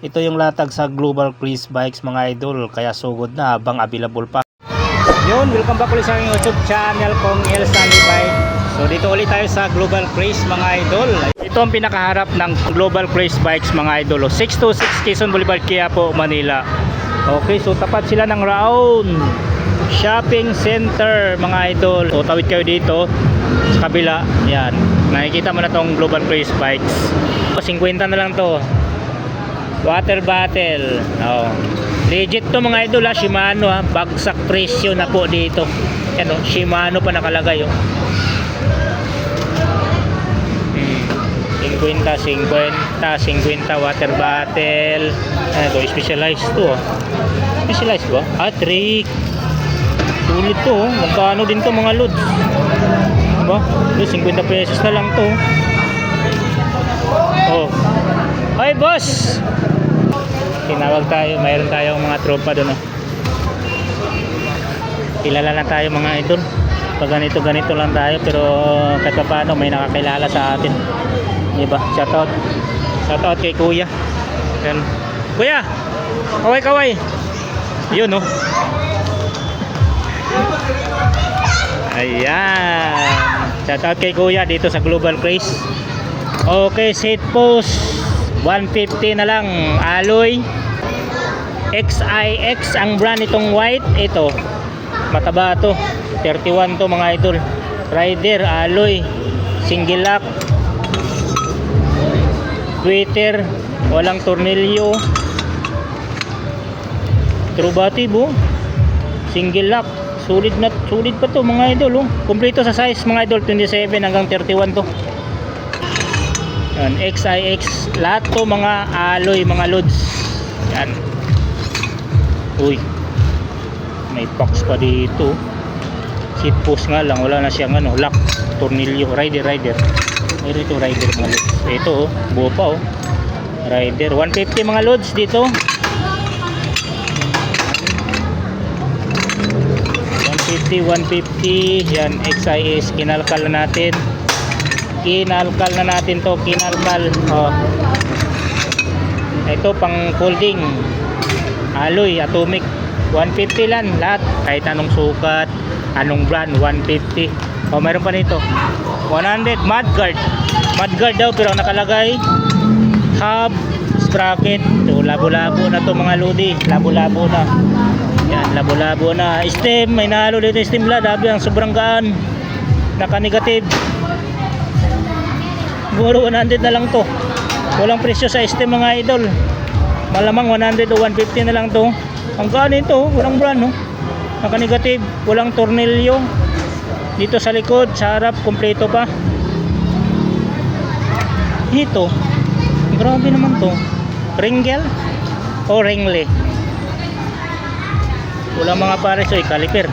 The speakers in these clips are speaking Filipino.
Ito yung latag sa Global Cruise Bikes mga idol, kaya sugod na habang available pa. Yun, welcome back ulit sa aking YouTube channel kong El Sunny Bike. So dito ulit tayo sa Global Cruise mga idol. Ito ang pinakaharap ng Global Cruise Bikes mga idol, 626 Quezon Boulevard, Quiapo, Manila. Okay, so tapat sila ng Round Shopping Center mga idol. So tawid kayo dito sa kabila, yan, nakikita mo na tong Global Cruise Bikes. 50 na lang to. Water bottle, oh. Legit to mga idol ha, Shimano ha, bagsak presyo na po dito. Ano, Shimano pa nakalagay oh. 50 water bottle. Ano, specialized to oh. Specialized ba? Trick. Sulit to oh. Magkano din to mga loads, diba? 50 pesos na lang to oh. Hoy boss, tinawag tayo, mayroon tayong mga tropa doon oh. Kilala lang tayo mga idol. Pag ganito lang tayo, pero kahit pa paano may nakakilala sa atin, diba? Shoutout kay kuya. Yan. Kuya, kaway yun oh. Ayan, shoutout kay kuya dito sa Global Cruise. Okay, seat post 150 na lang, alloy XIX ang brand itong white. Ito mataba to, 31 to mga idol. Rider alloy, single lock, tweeter, walang tornilyo, true body oh. Single lock, sulit pa to mga idol oh. Kompleto sa size mga idol, 27 hanggang 31 to. Yan, XIX lahat to mga alloy, mga loads. Yan. Uy, may box pa dito. Seat post nga lang, wala na siyang ano, lock, tornilyo. Rider mayroon ito, rider mga loads. Ito oh, buo pa oh, rider. 150 mga loads dito. 150 yan. XIS, kinalkal na natin to, oh. Ito pang folding alloy, atomic, 150 lang lahat, kahit anong sukat, anong brand, 150. Oh, mayroon pa nito 100 mudguard daw, pero nakalagay hub sprocket. So labo-labo na to mga lodi, labo-labo na yan, labo-labo na. Stem, may nahalo dito stem blad, dabi ang sobrang gaan, naka negative. Siguro 100 na lang to, walang presyo sa stem mga idol. Malamang 100 o 150 na lang to. Ang gaan ito, walang brand no? Naka negative, walang tornilyo dito sa likod, sa harap kompleto pa. Ito, grabe naman to, ringgel o ringle, walang mga pares o caliper.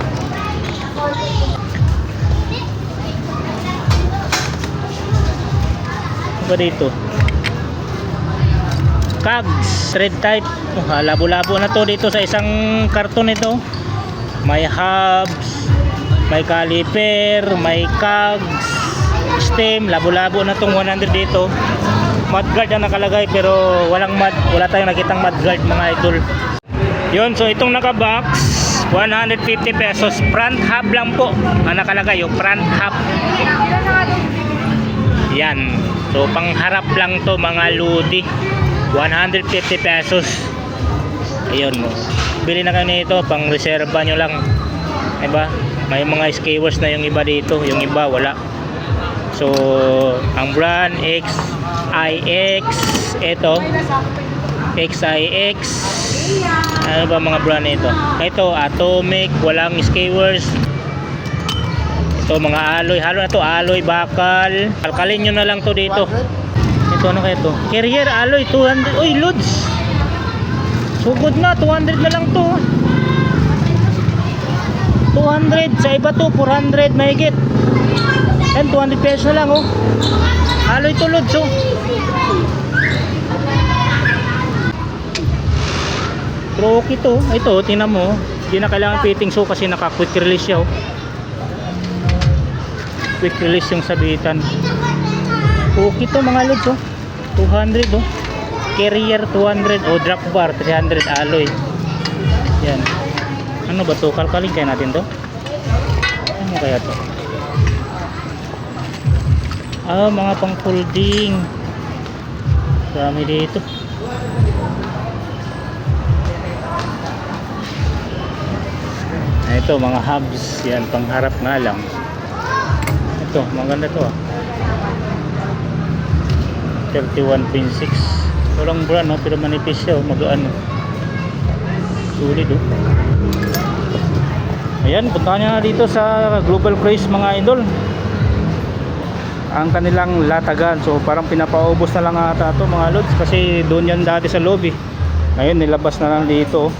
Ba dito cogs, red type oh, labo-labo na to dito sa isang karton ito. May hubs, may caliper, may cogs, stem, labo-labo na tong 100 dito. Mudguard ang nakalagay, pero wala tayong nakitang mudguard mga idol. Yun, so itong naka-box 150 pesos, front hub lang po ang nakalagay yung front hub. Yan, so pangharap lang to mga lodi, 150 pesos. Ayun, bili na kayo nito, pang reserva nyo lang, diba? May mga skewers na yung iba dito, yung iba wala. So ang brand XIX, ito XIX, ano ba mga brand nito? Ito atomic, walang skewers. Ito mga alloy, halo na to, alloy bakal. Kalkalin nyo na lang to dito. Ito ano kaya to? Carrier alloy 200. Uy, loads, sugod na, 200 na lang to. 200, sa iba to 400 mahigit. Yan, 200 pesos na lang oh. Alloy to, loads oh. Pero okay to. Ito, tingnan mo, hindi na kailangan fitting so kasi naka quick release siya oh. Quick release yung sabitan. Okay to mga lods oh. 200 oh. carrier 200 o drop bar 300 alloy. Yan. Ano ba to? Kalkalin kaya natin to? Ano kaya to? Mga pang folding. Dami dito. Ito mga hubs. Yan, pangharap nga lang. Ito, maganda to 31.6. Walang brand, no? Pero manipis siya, magaan. Sulit, oh. Ayan, punta nyo na dito sa Global Craze mga idol. Ang kanilang latagan. So parang pinapaubos na lang ata ito mga lods. Kasi doon yan dati sa lobby. Ngayon nilabas na lang dito.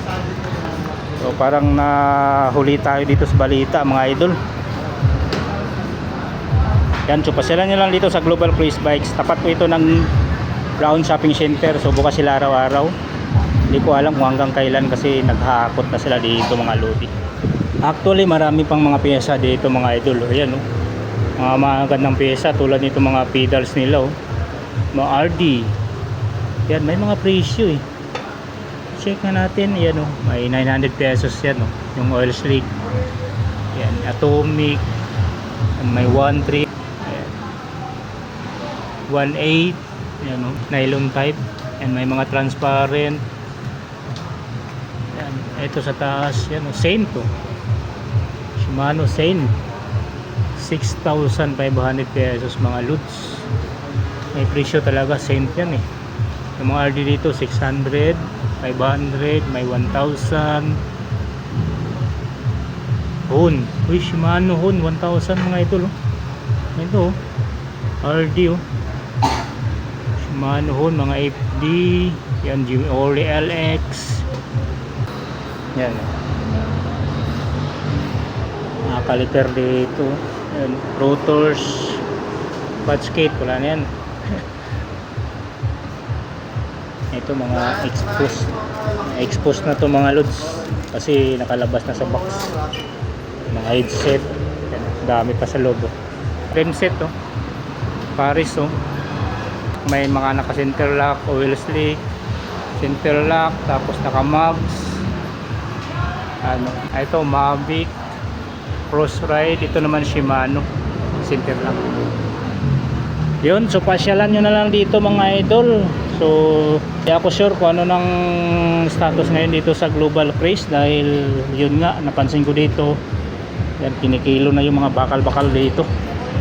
So parang nahuli tayo dito sa balita mga idol. Yan, so pasyalan nyo lang dito sa Global Craze Bikes. Tapat po ito ng Brown Shopping Center. So bukas sila araw-araw. Hindi ko alam kung hanggang kailan kasi naghahakot na sila dito mga lodi. Actually marami pang mga pyesa dito mga idol. Ayan, oh. Mga magandang pyesa tulad nito mga pedals nila, oh. Mga RD. Yan, may mga presyo eh. Check na natin. Yan, oh. May 900 pesos yan, oh. Yung oil slick. Yan, atomic. May 1.3. 1.8. Yan, oh. Nylon type. And may mga transparent. Yan, ito sa taas. Yan, oh. Saint, oh. Shimano Saint. 6,500 pesos mga lods. May presyo talaga, Saint yan eh. Yung mga RD dito 600, 500, may 1,000. Hon, uy, Shimano Hon 1,000 mga idol, oh. Ito, oh. RD, oh. Shimano Hon, mga FD. Yan, Ori LX. Yan, mga kaliper dito. Yan, rotors, budskate, wala na yan. Ito mga exposed na to mga lods kasi nakalabas na sa box. Mga headset, yan, dami pa sa loob, oh. Rim set, oh. Paris, oh. May mga naka center lock, oil slick, center lock, tapos naka mags. Ano, ito Mavic Cross Ride. Ito naman Shimano center lock. Yun, so pasyalan nyo na lang dito mga idol. So di ako sure kung ano ng status ngayon dito sa Global Craze, dahil yun nga, napansin ko dito yan, kinikilo na yung mga bakal-bakal dito.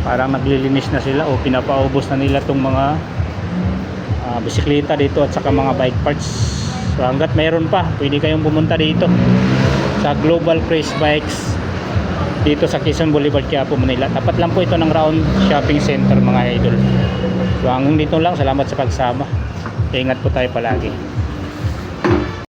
Parang naglilinis na sila o pinapaubos na nila tong mga bisikleta dito at saka mga bike parts. So hanggat mayroon pa, pwede kayong pumunta dito sa Global Craze Bikes dito sa Quezon Boulevard, Quiapo, Manila. Tapat lang po ito ng Round Shopping Center mga idol. So hanggang dito lang, salamat sa pagsama. Ingat po tayo palagi.